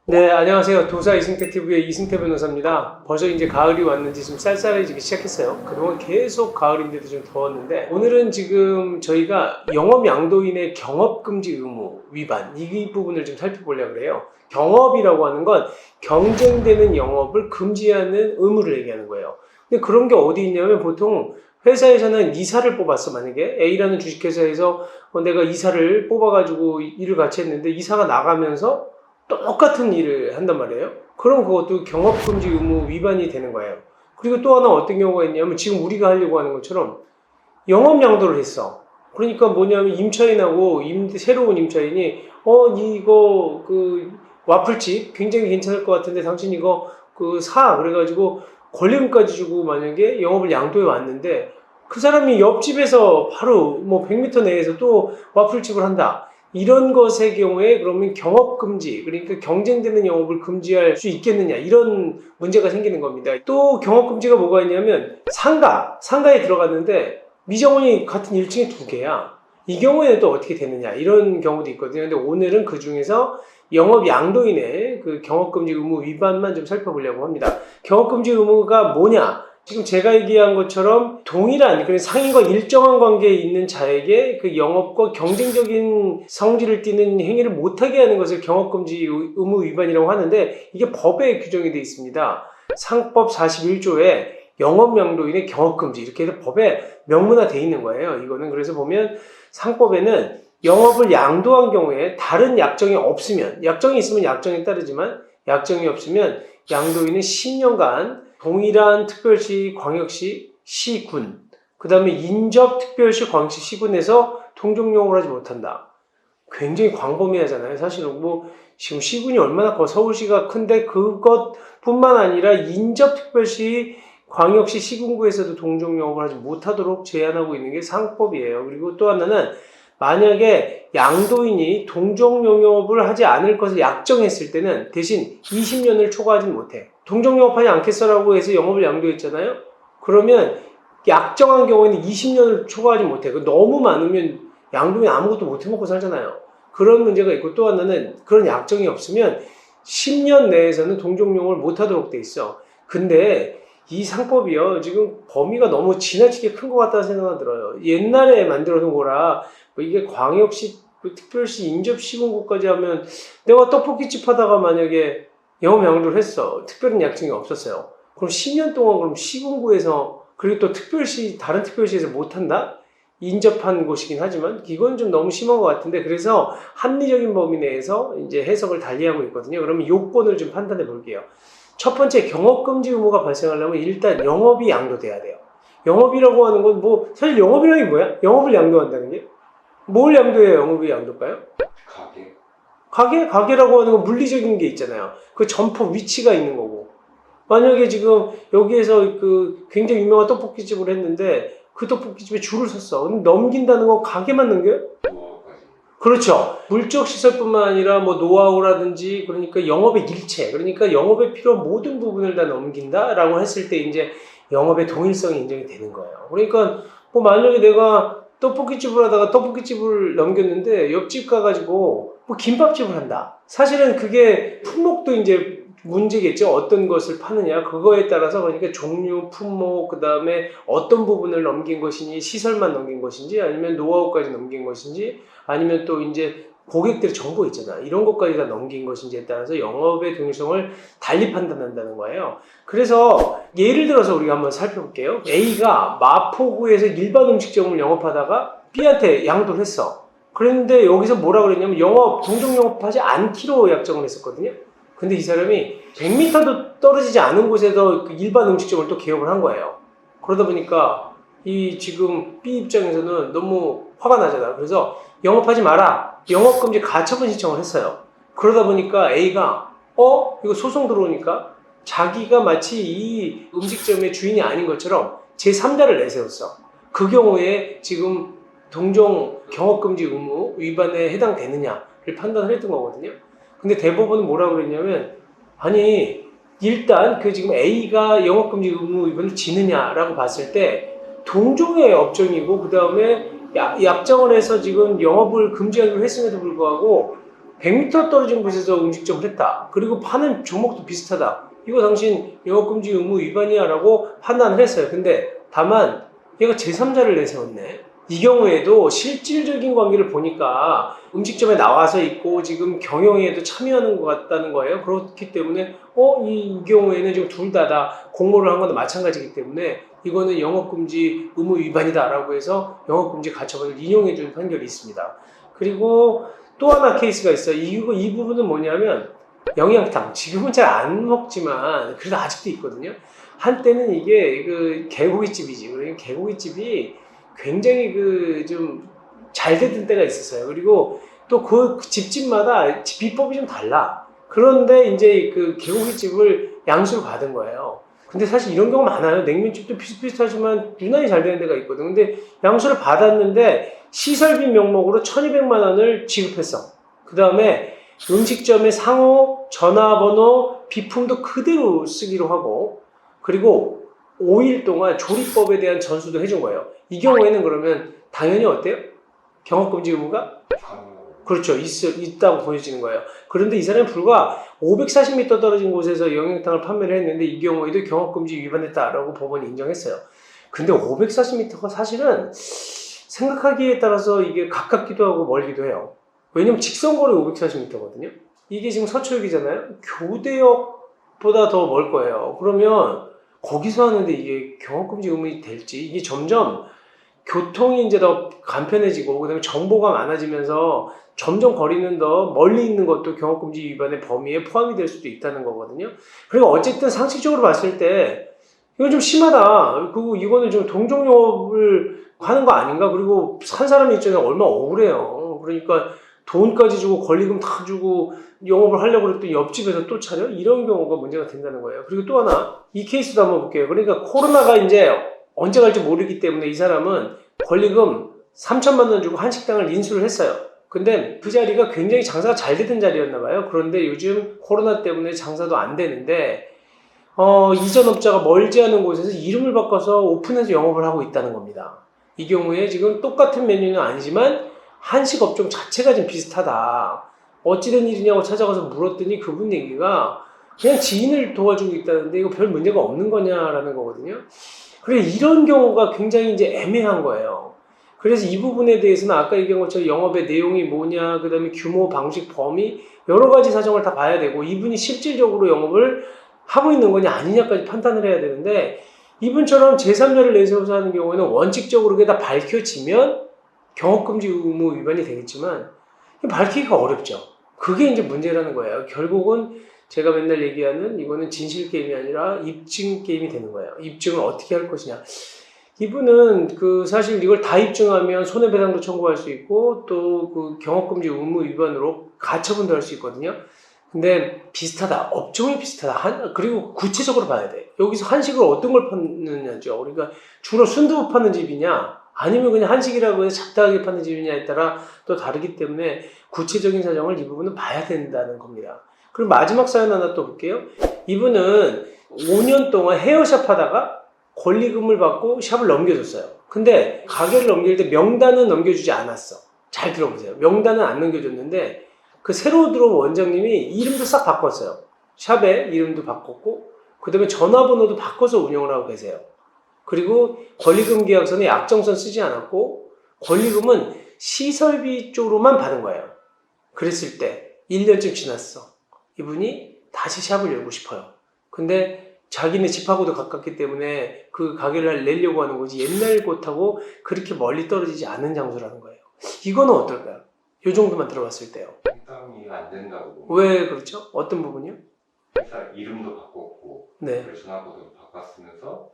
네, 안녕하세요. 도사 이승태 TV의 이승태 변호사입니다. 벌써 이제 가을이 왔는지 좀 쌀쌀해지기 시작했어요. 그동안 계속 가을인데도 좀 더웠는데, 오늘은 지금 저희가 영업 양도인의 경업금지 의무 위반, 이 부분을 좀 살펴보려고 그래요. 경업이라고 하는 건 경쟁되는 영업을 금지하는 의무를 얘기하는 거예요. 근데 그런 게 어디 있냐면, 보통 회사에서는 이사를 뽑았어. 만약에 A라는 주식회사에서 내가 이사를 뽑아가지고 일을 같이 했는데, 이사가 나가면서 똑같은 일을 한단 말이에요. 그럼 그것도 경업금지 의무 위반이 되는 거예요. 그리고 또 하나 어떤 경우가 있냐면, 지금 우리가 하려고 하는 것처럼 영업 양도를 했어. 그러니까 뭐냐면, 임차인하고 새로운 임차인이 이거 와플집 굉장히 괜찮을 것 같은데 당신 이거 사. 그래가지고 권리금까지 주고 만약에 영업을 양도해 왔는데, 그 사람이 옆집에서 바로 뭐 100m 내에서 또 와플집을 한다. 이런 것의 경우에 그러면 경업금지, 그러니까 경쟁되는 영업을 금지할 수 있겠느냐, 이런 문제가 생기는 겁니다. 또 경업금지가 뭐가 있냐면, 상가에 들어갔는데 미정원이 같은 1층에 2개야. 이 경우에는 또 어떻게 되느냐, 이런 경우도 있거든요. 근데 오늘은 그 중에서 영업 양도인의 그 경업금지 의무 위반만 좀 살펴보려고 합니다. 경업금지 의무가 뭐냐? 지금 제가 얘기한 것처럼 동일한 상인과 일정한 관계에 있는 자에게 그 영업과 경쟁적인 성질을 띠는 행위를 못하게 하는 것을 경업금지 의무 위반이라고 하는데, 이게 법에 규정이 되어 있습니다. 상법 41조에 영업양도인의 경업금지, 이렇게 해서 법에 명문화되어 있는 거예요. 이거는 그래서 보면 상법에는 영업을 양도한 경우에 다른 약정이 없으면, 약정이 있으면 약정에 따르지만 약정이 없으면 양도인은 10년간 동일한 특별시, 광역시, 시군, 그 다음에 인접 특별시, 광역시, 시군에서 통종영업을 하지 못한다. 굉장히 광범위하잖아요. 사실은 뭐 지금 시군이 얼마나 커, 서울시가 큰데 그것뿐만 아니라 인접 특별시, 광역시, 시군구에서도 동종영업을 하지 못하도록 제한하고 있는 게 상법이에요. 그리고 또 하나는, 만약에 양도인이 동종영업을 하지 않을 것을 약정했을 때는 대신 20년을 초과하지는 못해. 동종영업하지 않겠어라고 해서 영업을 양도했잖아요. 그러면 약정한 경우에는 20년을 초과하지 못해. 너무 많으면 양도인이 아무것도 못 해먹고 살잖아요. 그런 문제가 있고, 또 하나는 그런 약정이 없으면 10년 내에서는 동종영업을 못하도록 돼 있어. 근데 이 상법이요, 지금 범위가 너무 지나치게 큰 것 같다는 생각이 들어요. 옛날에 만들어 놓은 거라, 이게 광역시, 특별시, 인접시군구까지 하면, 내가 떡볶이집 하다가 만약에 영업 양도를 했어. 특별한 약정이 없었어요. 그럼 10년 동안 그럼 시군구에서, 그리고 또 다른 특별시에서 못한다? 인접한 곳이긴 하지만, 이건 좀 너무 심한 것 같은데, 그래서 합리적인 범위 내에서 이제 해석을 달리하고 있거든요. 그러면 요건을 좀 판단해 볼게요. 첫 번째, 경업금지 의무가 발생하려면 일단 영업이 양도돼야 돼요. 영업이라고 하는 건 사실 영업이라는 게 뭐야? 영업을 양도한다는 게? 뭘 양도해야 영업이 양도일까요? 가게라고 하는 건 물리적인 게 있잖아요. 그 점포 위치가 있는 거고. 만약에 지금 여기에서 굉장히 유명한 떡볶이집을 했는데 그 떡볶이집에 줄을 섰어. 그럼 넘긴다는 건 가게만 넘겨요? 그렇죠. 물적 시설뿐만 아니라 노하우라든지, 그러니까 영업의 일체, 그러니까 영업에 필요한 모든 부분을 다 넘긴다라고 했을 때 이제 영업의 동일성이 인정이 되는 거예요. 그러니까 만약에 내가 떡볶이집을 하다가 떡볶이집을 넘겼는데 옆집 가가지고 김밥집을 한다. 사실은 그게 품목도 이제 문제겠죠. 어떤 것을 파느냐, 그거에 따라서. 그러니까 종류, 품목, 그 다음에 어떤 부분을 넘긴 것이니, 시설만 넘긴 것인지, 아니면 노하우까지 넘긴 것인지, 아니면 또 이제 고객들의 정보 있잖아, 이런 것까지 다 넘긴 것인지에 따라서 영업의 동일성을 달리 판단한다는 거예요. 그래서 예를 들어서 우리가 한번 살펴볼게요. A가 마포구에서 일반 음식점을 영업하다가 B한테 양도를 했어. 그런데 여기서 뭐라 그랬냐면, 동종 영업하지 않기로 약정을 했었거든요. 근데 이 사람이 100m도 떨어지지 않은 곳에서 일반 음식점을 또 개업을 한 거예요. 그러다 보니까 지금 B 입장에서는 너무 화가 나잖아. 그래서 영업하지 마라, 영업금지 가처분 신청을 했어요. 그러다 보니까 A가 이거 소송 들어오니까 자기가 마치 이 음식점의 주인이 아닌 것처럼 제3자를 내세웠어. 그 경우에 지금 동종 경업금지 의무 위반에 해당되느냐를 판단을 했던 거거든요. 근데 대법원은 뭐라고 그랬냐면, 아니 일단 지금 A가 영업금지 의무 위반을 지느냐라고 봤을 때 동종의 업종이고, 그 다음에 약정을 해서 지금 영업을 금지하기로 했음에도 불구하고 100m 떨어진 곳에서 음식점을 했다. 그리고 파는 종목도 비슷하다. 이거 당신 영업금지 의무 위반이야 라고 판단을 했어요. 근데 다만 얘가 제3자를 내세웠네. 이 경우에도 실질적인 관계를 보니까 음식점에 나와서 있고 지금 경영에도 참여하는 것 같다는 거예요. 그렇기 때문에 이 경우에는 지금 둘 다 공모를 한 거나 마찬가지이기 때문에 이거는 영업금지 의무 위반이다라고 해서 영업금지 가처분을 인용해 준 판결이 있습니다. 그리고 또 하나 케이스가 있어요. 이 부분은 뭐냐면 영양탕. 지금은 잘 안 먹지만 그래도 아직도 있거든요. 한때는 이게 그 개고기집이지. 그러니까 개고기집이 굉장히 그 좀 잘 되던 때가 있었어요. 그리고 또 그 집집마다 비법이 좀 달라. 그런데 이제 그 개고기집을 양수를 받은 거예요. 근데 사실 이런 경우 많아요. 냉면집도 비슷비슷하지만 유난히 잘 되는 데가 있거든. 근데 양수를 받았는데 시설비 명목으로 1,200만 원을 지급했어. 그 다음에 음식점의 상호, 전화번호, 비품도 그대로 쓰기로 하고 그리고 5일 동안 조리법에 대한 전수도 해준 거예요. 이 경우에는 그러면 당연히 어때요? 경업금지 의무가? 그렇죠. 있다고 보여지는 거예요. 그런데 이 사람이 불과 540m 떨어진 곳에서 영양탕을 판매를 했는데 이 경우에도 경업금지 위반했다라고 법원이 인정했어요. 근데 540m가 사실은 생각하기에 따라서 이게 가깝기도 하고 멀기도 해요. 왜냐면 직선거리 540m거든요. 이게 지금 서초역이잖아요. 교대역보다 더 멀 거예요. 그러면 거기서 하는데 이게 경업금지 의무이 될지 이게 점점 교통이 이제 더 간편해지고 그다음에 정보가 많아지면서 점점 거리는 더 멀리 있는 것도 경업금지 위반의 범위에 포함이 될 수도 있다는 거거든요. 그리고 어쨌든 상식적으로 봤을 때 이건 좀 심하다. 그리고 이거는 좀 동종영업을 하는 거 아닌가? 그리고 산 사람 입장에서 얼마나 억울해요. 그러니까 돈까지 주고 권리금 다 주고 영업을 하려고 그랬더니 옆집에서 또 차려? 이런 경우가 문제가 된다는 거예요. 그리고 또 하나 이 케이스도 한번 볼게요. 그러니까 코로나가 이제 언제 갈지 모르기 때문에 이 사람은 권리금 3천만 원 주고 한식당을 인수를 했어요. 근데 그 자리가 굉장히 장사가 잘 되던 자리였나 봐요. 그런데 요즘 코로나 때문에 장사도 안 되는데 이전 업자가 멀지 않은 곳에서 이름을 바꿔서 오픈해서 영업을 하고 있다는 겁니다. 이 경우에 지금 똑같은 메뉴는 아니지만 한식 업종 자체가 좀 비슷하다. 어찌된 일이냐고 찾아가서 물었더니 그분 얘기가 그냥 지인을 도와주고 있다는데 이거 별 문제가 없는 거냐라는 거거든요. 그래 이런 경우가 굉장히 이제 애매한 거예요. 그래서 이 부분에 대해서는 아까 얘기한 것처럼 영업의 내용이 뭐냐, 그 다음에 규모, 방식, 범위 여러 가지 사정을 다 봐야 되고 이분이 실질적으로 영업을 하고 있는 거냐 아니냐까지 판단을 해야 되는데 이분처럼 제3자를 내세워서 하는 경우에는 원칙적으로 그게 다 밝혀지면 경업금지 의무 위반이 되겠지만 밝히기가 어렵죠. 그게 이제 문제라는 거예요. 결국은 제가 맨날 얘기하는 이거는 진실 게임이 아니라 입증 게임이 되는 거예요. 입증을 어떻게 할 것이냐. 이분은 그 사실 이걸 다 입증하면 손해배상도 청구할 수 있고 또 그 경업금지 의무 위반으로 가처분도 할 수 있거든요. 근데 비슷하다. 업종이 비슷하다. 그리고 구체적으로 봐야 돼. 여기서 한식을 어떤 걸 파느냐죠. 그러니까 주로 순두부 파는 집이냐 아니면 그냥 한식이라고 해서 잡다하게 파는 집이냐에 따라 또 다르기 때문에 구체적인 사정을 이 부분은 봐야 된다는 겁니다. 그리고 마지막 사연 하나 또 볼게요. 이분은 5년 동안 헤어샵 하다가 권리금을 받고 샵을 넘겨줬어요. 근데 가게를 넘길 때 명단은 넘겨주지 않았어. 잘 들어보세요. 명단은 안 넘겨줬는데 그 새로 들어온 원장님이 이름도 싹 바꿨어요. 샵의 이름도 바꿨고 그 다음에 전화번호도 바꿔서 운영을 하고 계세요. 그리고 권리금 계약서는 약정선 쓰지 않았고 권리금은 시설비 쪽으로만 받은 거예요. 그랬을 때 1년쯤 지났어. 이분이 다시 샵을 열고 싶어요. 근데 자기네 집하고도 가깝기 때문에 그 가게를 내려고 하는 거지 옛날 곳하고 그렇게 멀리 떨어지지 않은 장소라는 거예요. 이거는 어떨까요? 이 정도만 들어봤을 때요. 상담이 안 된다고. 왜 그렇죠? 어떤 부분이요? 회사 이름도 바꿨고 네. 전화번호도 바꿨으면서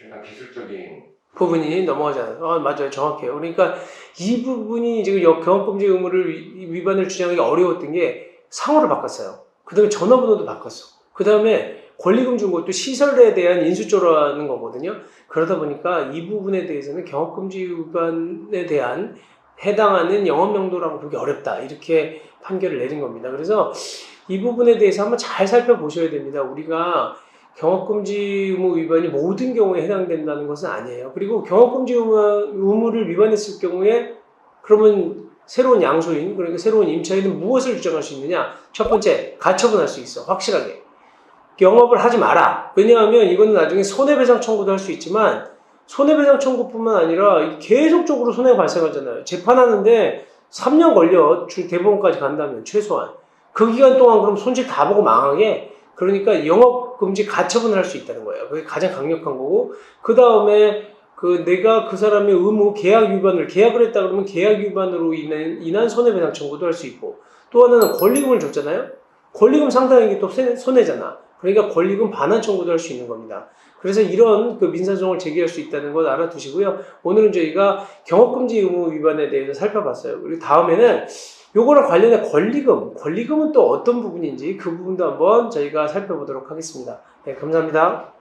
일단 기술적인 부분이 넘어가지 않아요. 맞아요. 정확해요. 그러니까 이 부분이 지금 경업금지 의무를 위반을 주장하기 어려웠던 게 상호를 바꿨어요. 그 다음에 전화번호도 바꿨어. 그 다음에 권리금 준 것도 시설에 대한 인수조라는 거거든요. 그러다 보니까 이 부분에 대해서는 경업금지 위반에 대한 해당하는 영업용도라고 보기 어렵다. 이렇게 판결을 내린 겁니다. 그래서 이 부분에 대해서 한번 잘 살펴보셔야 됩니다. 우리가 경업금지 의무 위반이 모든 경우에 해당된다는 것은 아니에요. 그리고 경업금지 의무를 위반했을 경우에 그러면 새로운 양소인, 그러니까 새로운 임차인은 무엇을 주장할 수 있느냐? 첫 번째, 가처분할 수 있어. 확실하게. 영업을 하지 마라. 왜냐하면 이거는 나중에 손해배상 청구도 할 수 있지만 손해배상 청구뿐만 아니라 계속적으로 손해가 발생하잖아요. 재판하는데 3년 걸려. 대법원까지 간다면 최소한. 그 기간 동안 그럼 손실 다 보고 망하게. 그러니까 영업금지 가처분을 할 수 있다는 거예요. 그게 가장 강력한 거고. 그 다음에 내가 그 사람의 의무 계약을 했다 그러면 계약 위반으로 인한 손해배상 청구도 할 수 있고. 또 하나는 권리금을 줬잖아요. 권리금 상당한 게 또 손해잖아. 그러니까 권리금 반환 청구도 할 수 있는 겁니다. 그래서 이런 민사소송을 제기할 수 있다는 것 알아두시고요. 오늘은 저희가 경업금지 의무 위반에 대해서 살펴봤어요. 그리고 다음에는 요거랑 관련해 권리금은 또 어떤 부분인지 그 부분도 한번 저희가 살펴보도록 하겠습니다. 네, 감사합니다.